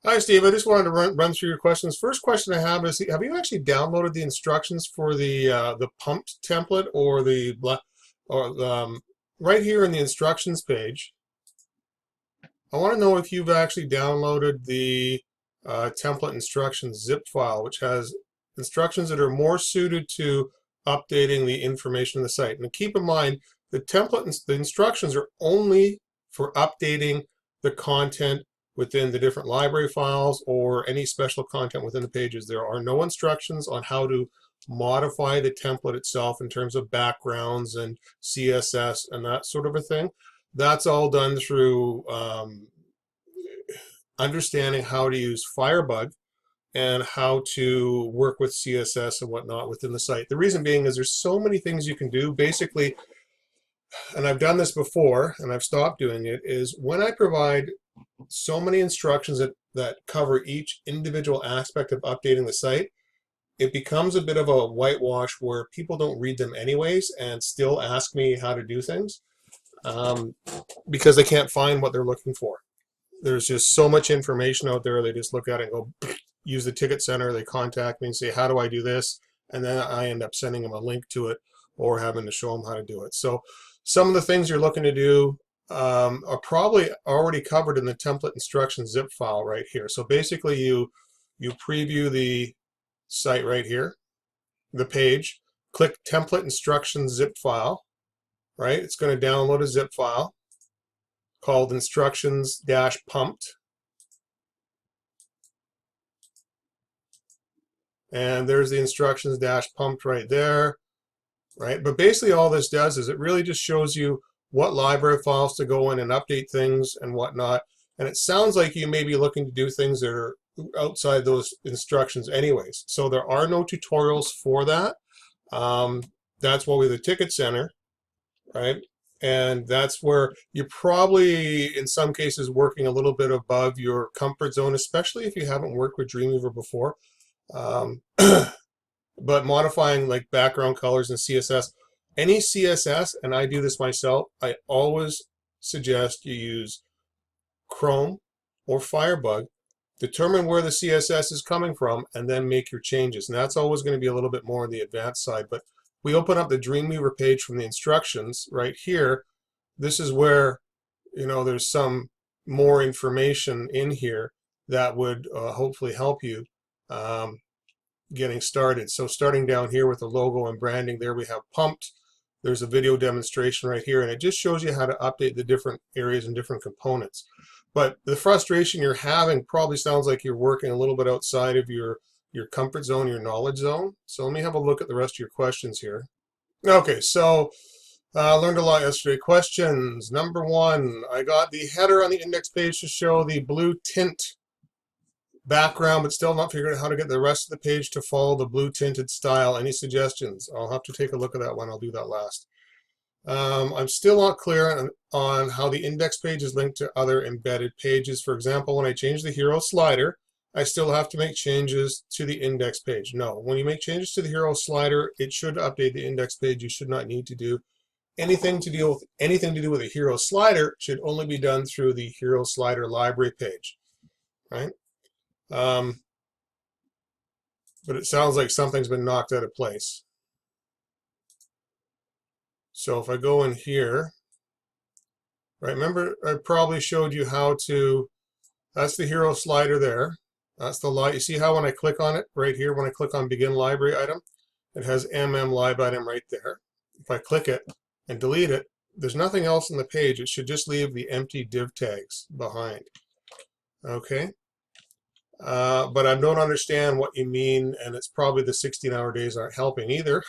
Hi, Steve. I just wanted to run through your questions. First question I have is: have you actually downloaded the instructions for the pumped template or right here in the instructions page? I want to know if you've actually downloaded the template instructions zip file, which has instructions that are more suited to updating the information on the site. And keep in mind, the instructions are only for updating the content within the different library files or any special content within the pages. There are no instructions on how to modify the template itself in terms of backgrounds and CSS and that sort of a thing. That's all done through understanding how to use Firebug and how to work with CSS and whatnot within the site. The reason being is there's so many things you can do. Basically, and I've done this before and I've stopped doing it, is when I provide so many instructions that cover each individual aspect of updating the site, it becomes a bit of a whitewash where people don't read them anyways and still ask me how to do things because they can't find what they're looking for. There's just so much information out there. They just look at it and go, use the ticket center. They contact me and say, how do I do this? And then I end up sending them a link to it or having to show them how to do it. So some of the things you're looking to do are probably already covered in the template instruction zip file right here. So basically you preview the site right here, the page, click template instruction zip file, right? It's going to download a zip file called instructions-pumped. And there's the instructions-pumped right there, right? But basically all this does is it really just shows you what library files to go in and update things and whatnot. And it sounds like you may be looking to do things that are outside those instructions anyways. So there are no tutorials for that. That's why we have the ticket center, right? And that's where you're probably, in some cases, working a little bit above your comfort zone, especially if you haven't worked with Dreamweaver before. But modifying like background colors and CSS, any CSS, and I do this myself, I always suggest you use Chrome or Firebug, determine where the CSS is coming from, and then make your changes. And that's always going to be a little bit more on the advanced side. But we open up the Dreamweaver page from the instructions right here. This is where, there's some more information in here that would hopefully help you getting started. So starting down here with the logo and branding, there we have pumped. There's a video demonstration right here, and it just shows you how to update the different areas and different components. But the frustration you're having probably sounds like you're working a little bit outside of your comfort zone, your knowledge zone. So let me have a look at the rest of your questions here. Okay, so learned a lot yesterday. Questions. Number one, I got the header on the index page to show the blue tint background, but still not figuring out how to get the rest of the page to follow the blue tinted style. Any suggestions? I'll have to take a look at that one. I'll do that last. I'm still not clear on how the index page is linked to other embedded pages. For example, when I change the hero slider, I still have to make changes to the index page. No, when you make changes to the hero slider, it should update the index page. You should not need to do anything to do with a hero slider. Should only be done through the hero slider library page, right? But it sounds like something's been knocked out of place. So if I go in here, right, remember I probably showed you how to, that's the hero slider there. That's the light. You see how when I click on it right here, when I click on begin library item, it has lib item right there. If I click it and delete it, there's nothing else on the page. It should just leave the empty div tags behind. Okay. But I don't understand what you mean, and it's probably the 16-hour days aren't helping either.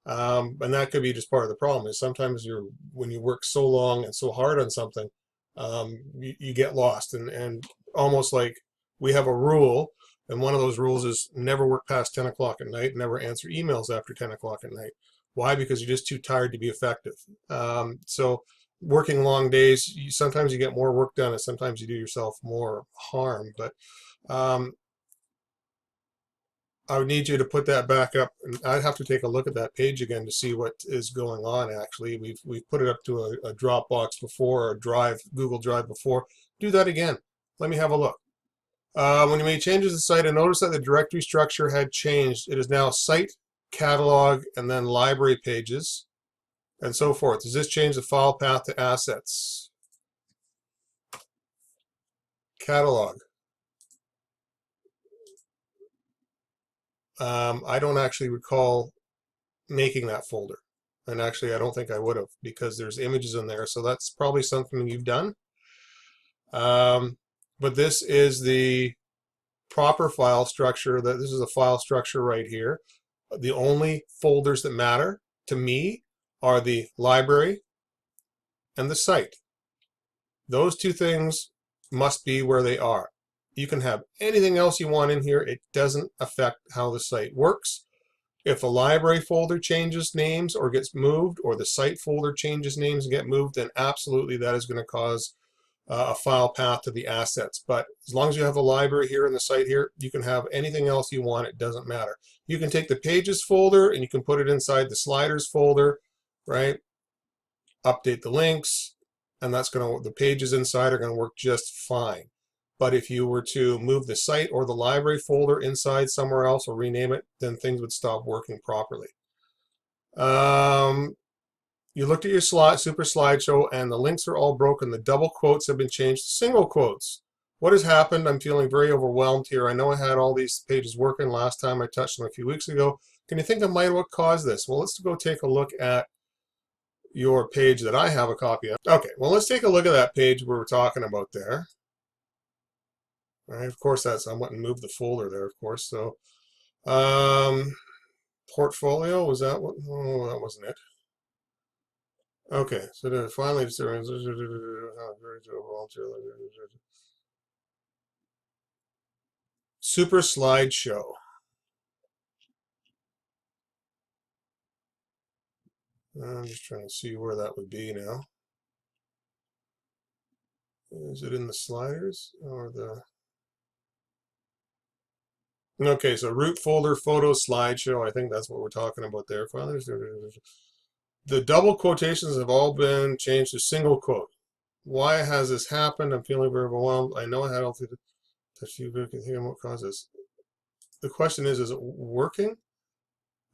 And that could be just part of the problem. Is sometimes when you work so long and so hard on something, you get lost, and almost like we have a rule, and one of those rules is never work past 10 o'clock at night, never answer emails after 10 o'clock at night. Why? Because you're just too tired to be effective. So working long days, sometimes you get more work done, and sometimes you do yourself more harm. But I would need you to put that back up, and I'd have to take a look at that page again to see what is going on. Actually, we've put it up to a Dropbox before, or Drive, Google Drive before. Do that again. Let me have a look. When you made changes to the site, I noticed that the directory structure had changed. It is now site, catalog, and then library pages, and so forth. Does this change the file path to assets? Catalog. I don't actually recall making that folder. And actually, I don't think I would have, because there's images in there. So that's probably something you've done. But this is the proper file structure. This is a file structure right here. The only folders that matter to me are the library and the site. Those two things must be where they are. You can have anything else you want in here. It doesn't affect how the site works. If a library folder changes names or gets moved, or the site folder changes names and get moved, then absolutely that is going to cause a file path to the assets. But as long as you have a library here and the site here, you can have anything else you want. It doesn't matter. You can take the pages folder and you can put it inside the sliders folder, right? Update the links, and that's going to, the pages inside are going to work just fine. But if you were to move the site or the library folder inside somewhere else or rename it, then things would stop working properly. You looked at your super slideshow and the links are all broken. The double quotes have been changed to single quotes. What has happened? I'm feeling very overwhelmed here. I know I had all these pages working last time I touched them a few weeks ago. Can you think of what caused this? Well, let's go take a look at your page that I have a copy of. Okay, well, let's take a look at that page we were talking about there. All right, of course, I went and moved the folder there, of course. So, portfolio, was that what? Oh, that wasn't it. Okay, so then finally, super slideshow. I'm just trying to see where that would be now. Is it in the sliders or the? Okay, so root folder, photo, slideshow. I think that's what we're talking about there. Finally, the double quotations have all been changed to single quote. Why has this happened? I'm feeling very overwhelmed. I know I had all the touch you can think of what causes. The question is it working?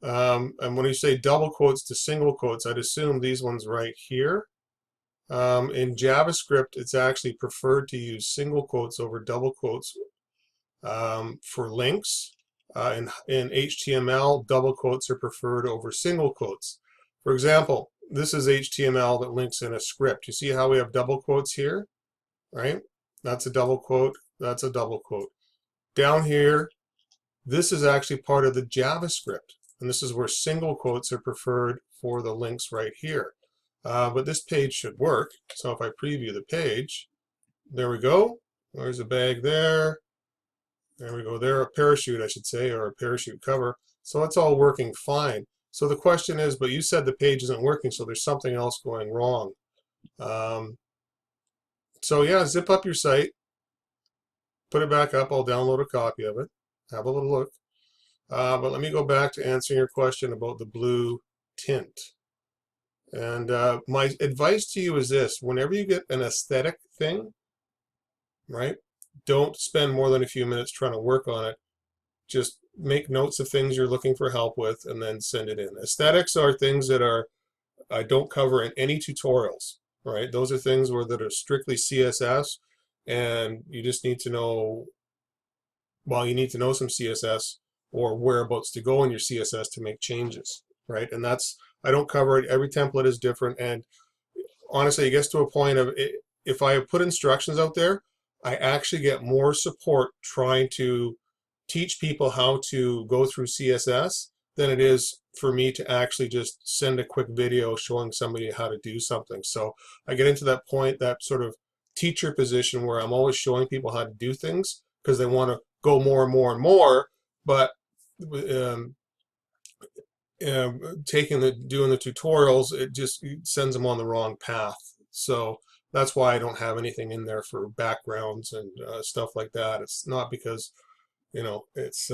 And when you say double quotes to single quotes, I'd assume these ones right here. In JavaScript, it's actually preferred to use single quotes over double quotes for links. In HTML, double quotes are preferred over single quotes. For example, this is HTML that links in a script. You see how we have double quotes here, right? That's a double quote. That's a double quote. Down here, this is actually part of the JavaScript. And this is where single quotes are preferred for the links right here. But this page should work. So if I preview the page, there we go. There's a bag there. There we go there, a parachute, I should say, or a parachute cover. So it's all working fine. So the question is, but you said the page isn't working, so there's something else going wrong. So yeah, zip up your site, put it back up. I'll download a copy of it, have a little look. But let me go back to answering your question about the blue tint. And my advice to you is this: whenever you get an aesthetic thing, right, don't spend more than a few minutes trying to work on it. Just make notes of things you're looking for help with and then send it in. Aesthetics are things that I don't cover in any tutorials, right? Those are things that are strictly CSS, and you just need to know, well, you need to know some CSS or whereabouts to go in your CSS to make changes, right? And that's, I don't cover it. Every template is different, and honestly, it gets to a point of if I put instructions out there, I actually get more support trying to teach people how to go through CSS than it is for me to actually just send a quick video showing somebody how to do something. So I get into that point, that sort of teacher position where I'm always showing people how to do things because they want to go more and more and more, but doing the tutorials, it just sends them on the wrong path. So that's why I don't have anything in there for backgrounds and stuff like that. It's not because, you know, it's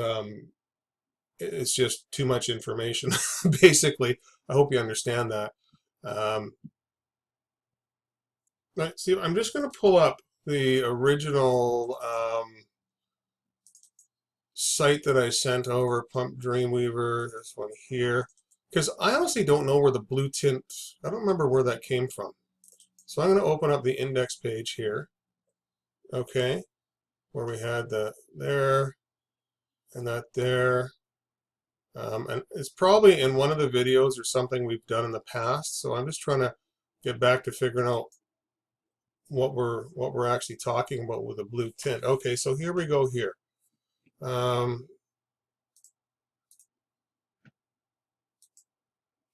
just too much information, basically. I hope you understand that. Right, see, I'm just going to pull up the original site that I sent over, Pump Dreamweaver, this one here, because I honestly don't know where the blue tint, I don't remember where that came from. So I'm going to open up the index page here, okay, where we had the there and that there. And it's probably in one of the videos or something we've done in the past. So I'm just trying to get back to figuring out what we're actually talking about with the blue tint. Okay, so here we go here. And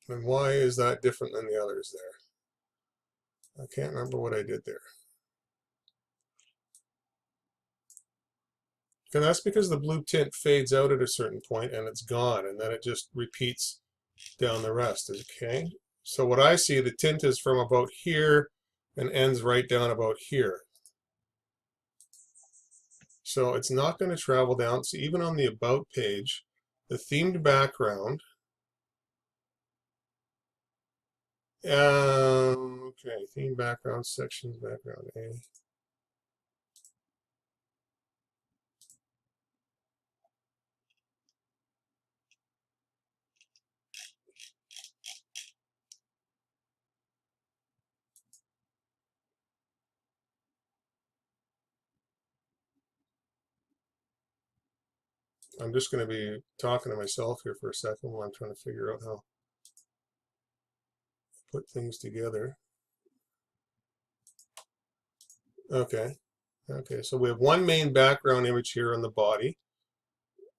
why is that different than the others there? I can't remember what I did there. And that's because the blue tint fades out at a certain point and it's gone, and then it just repeats down the rest. Okay, so what I see, the tint is from about here and ends right down about here. So it's not going to travel down. So even on the About page, the themed background, okay, theme background, sections, background A. I'm just going to be talking to myself here for a second while I'm trying to figure out how to put things together. Okay. Okay, so we have one main background image here on the body,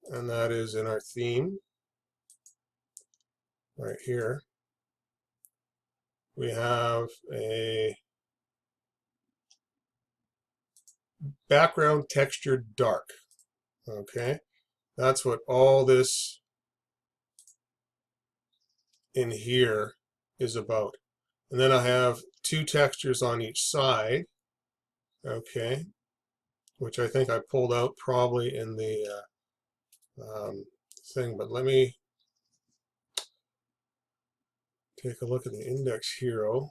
and that is in our theme right here. We have a background textured dark. Okay, that's what all this in here is about. And then I have two textures on each side, okay, which I think I pulled out probably in the thing, but let me take a look at the index hero.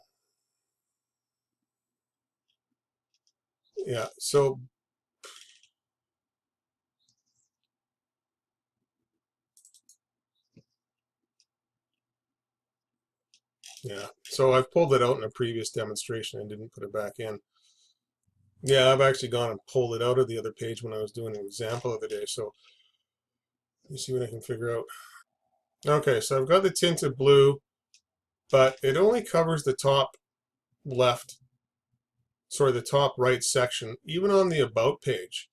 Yeah, so yeah, so I've pulled it out in a previous demonstration and didn't put it back in. Yeah, I've actually gone and pulled it out of the other page when I was doing an example of the day. So let me see what I can figure out. Okay, so I've got the tinted blue, but it only covers the top left, sorry, the top right section. Even on the About page,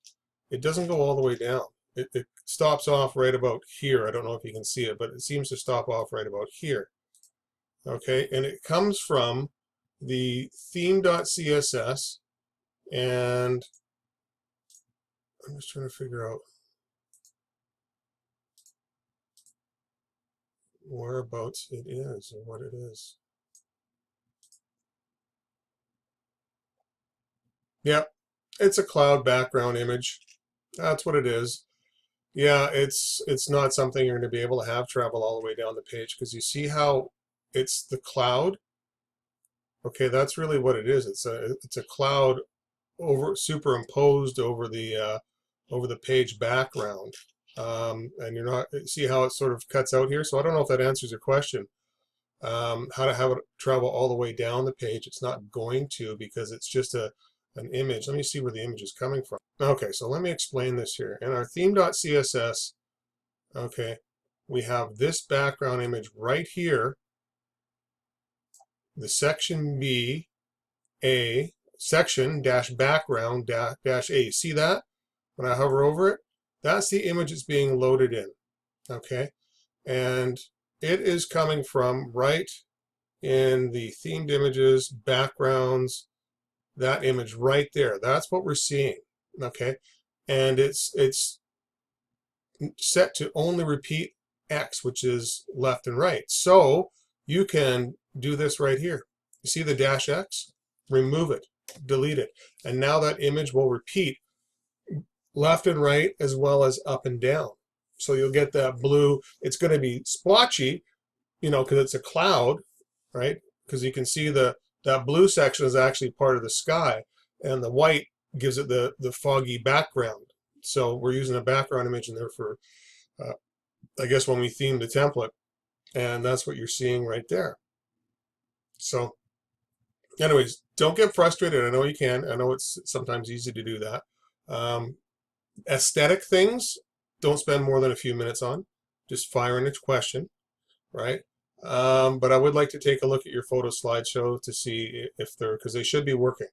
it doesn't go all the way down. It stops off right about here. I don't know if you can see it, but it seems to stop off right about here. Okay, and it comes from the theme.css, and I'm just trying to figure out whereabouts it is or what it is. Yep, it's a cloud background image. That's what it is. Yeah, it's not something you're going to be able to have travel all the way down the page, because you see how it's the cloud. Okay, that's really what it is. It's a cloud superimposed over the page background, and you're not see how it sort of cuts out here. So I don't know if that answers your question. How to have it travel all the way down the page? It's not going to, because it's just an image. Let me see where the image is coming from. Okay, so let me explain this here. In our theme.css, okay, we have this background image right here, the section B, A, section dash background dash A. See that? When I hover over it, that's the image that's being loaded in, okay? And it is coming from right in the themed images, backgrounds, that image right there. That's what we're seeing, okay? And it's set to only repeat X, which is left and right. So you can do this right here. You see the dash X? Remove it, delete it. And now that image will repeat left and right as well as up and down. So you'll get that blue. It's going to be splotchy, you know, because it's a cloud, right? Because you can see that blue section is actually part of the sky, and the white gives it the foggy background. So we're using a background image in there for, I guess, when we theme the template, and that's what you're seeing right there. So anyways, don't get frustrated. I know you can. I know it's sometimes easy to do that. Aesthetic things, don't spend more than a few minutes on. Just fire in a question, right? But I would like to take a look at your photo slideshow to see if they're, because they should be working.